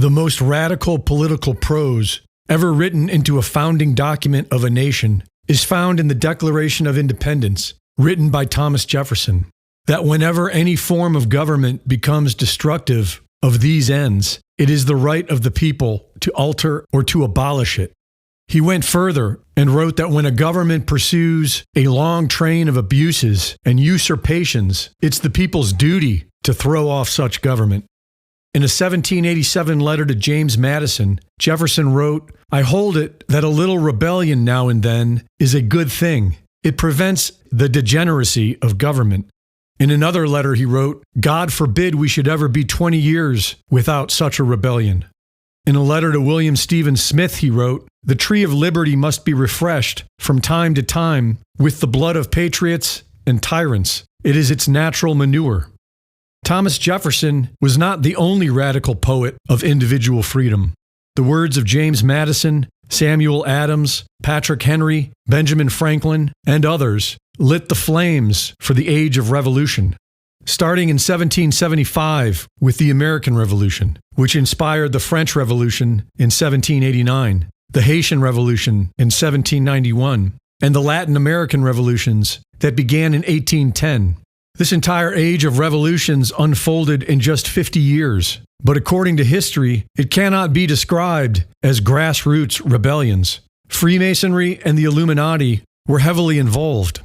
The most radical political prose ever written into a founding document of a nation is found in the Declaration of Independence, written by Thomas Jefferson, that whenever any form of government becomes destructive of these ends, it is the right of the people to alter or to abolish it. He went further and wrote that when a government pursues a long train of abuses and usurpations, it's the people's duty to throw off such government. In a 1787 letter to James Madison, Jefferson wrote, "I hold it that a little rebellion now and then is a good thing. It prevents the degeneracy of government." In another letter he wrote, "God forbid we should ever be 20 years without such a rebellion." In a letter to William Stephen Smith he wrote, "The tree of liberty must be refreshed from time to time with the blood of patriots and tyrants. It is its natural manure." Thomas Jefferson was not the only radical poet of individual freedom. The words of James Madison, Samuel Adams, Patrick Henry, Benjamin Franklin, and others lit the flames for the age of revolution. Starting in 1775 with the American Revolution, which inspired the French Revolution in 1789, the Haitian Revolution in 1791, and the Latin American revolutions that began in 1810. This entire age of revolutions unfolded in just 50 years, but according to history, it cannot be described as grassroots rebellions. Freemasonry and the Illuminati were heavily involved.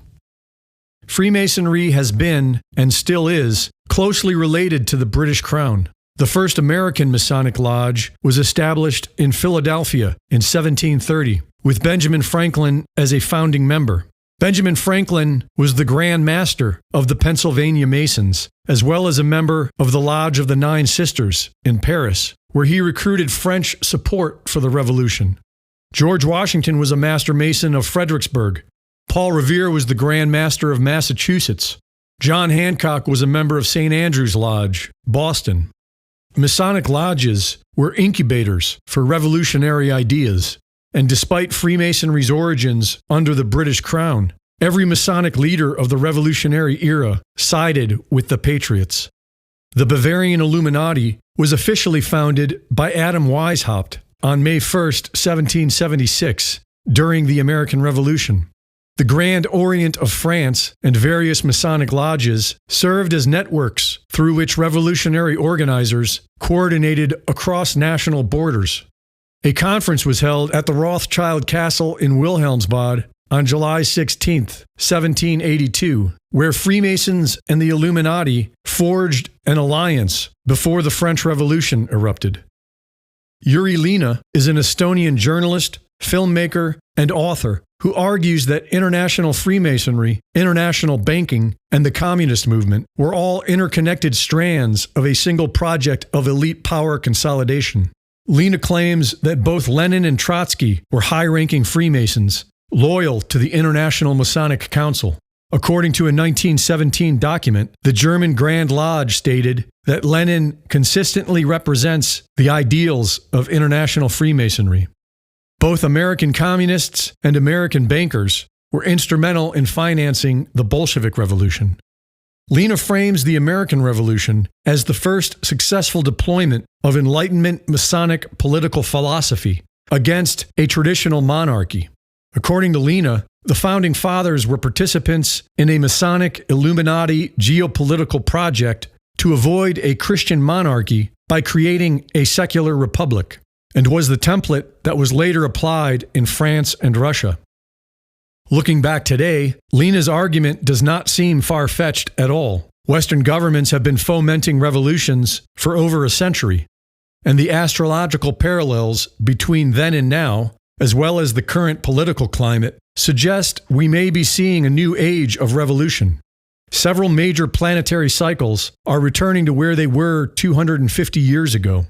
Freemasonry has been, and still is, closely related to the British Crown. The first American Masonic Lodge was established in Philadelphia in 1730, with Benjamin Franklin as a founding member. Benjamin Franklin was the Grand Master of the Pennsylvania Masons, as well as a member of the Lodge of the Nine Sisters in Paris, where he recruited French support for the Revolution. George Washington was a Master Mason of Fredericksburg. Paul Revere was the Grand Master of Massachusetts. John Hancock was a member of St. Andrew's Lodge, Boston. Masonic lodges were incubators for revolutionary ideas. And despite Freemasonry's origins under the British Crown, every Masonic leader of the Revolutionary era sided with the Patriots. The Bavarian Illuminati was officially founded by Adam Weishaupt on May 1, 1776, during the American Revolution. The Grand Orient of France and various Masonic lodges served as networks through which revolutionary organizers coordinated across national borders. A conference was held at the Rothschild Castle in Wilhelmsbad on July 16, 1782, where Freemasons and the Illuminati forged an alliance before the French Revolution erupted. Jüri Lina is an Estonian journalist, filmmaker, and author who argues that international Freemasonry, international banking, and the communist movement were all interconnected strands of a single project of elite power consolidation. Lina claims that both Lenin and Trotsky were high-ranking Freemasons, loyal to the International Masonic Council. According to a 1917 document, the German Grand Lodge stated that Lenin consistently represents the ideals of international Freemasonry. Both American communists and American bankers were instrumental in financing the Bolshevik Revolution. Lina frames the American Revolution as the first successful deployment of Enlightenment Masonic political philosophy against a traditional monarchy. According to Lina, the Founding Fathers were participants in a Masonic Illuminati geopolitical project to avoid a Christian monarchy by creating a secular republic, and was the template that was later applied in France and Russia. Looking back today, Lina's argument does not seem far-fetched at all. Western governments have been fomenting revolutions for over a century, and the astrological parallels between then and now, as well as the current political climate, suggest we may be seeing a new age of revolution. Several major planetary cycles are returning to where they were 250 years ago.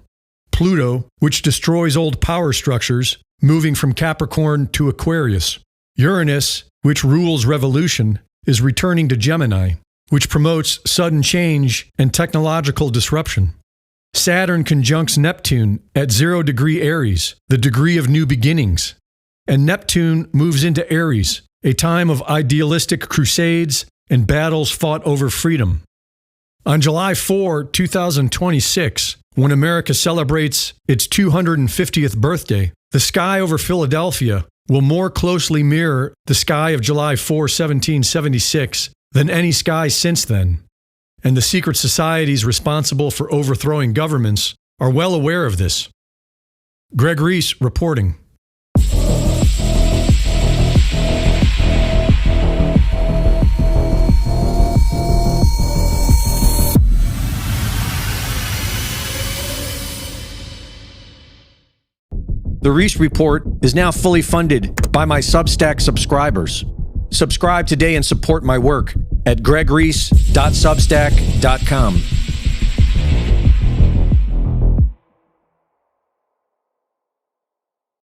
Pluto, which destroys old power structures, moving from Capricorn to Aquarius. Uranus, which rules revolution, is returning to Gemini, which promotes sudden change and technological disruption. Saturn conjuncts Neptune at 0 degree Aries, the degree of new beginnings. And Neptune moves into Aries, a time of idealistic crusades and battles fought over freedom. On July 4, 2026, when America celebrates its 250th birthday, the sky over Philadelphia will more closely mirror the sky of July 4, 1776 than any sky since then. And the secret societies responsible for overthrowing governments are well aware of this. Greg Reese reporting. The Reese Report is now fully funded by my Substack subscribers. Subscribe today and support my work at gregreese.substack.com.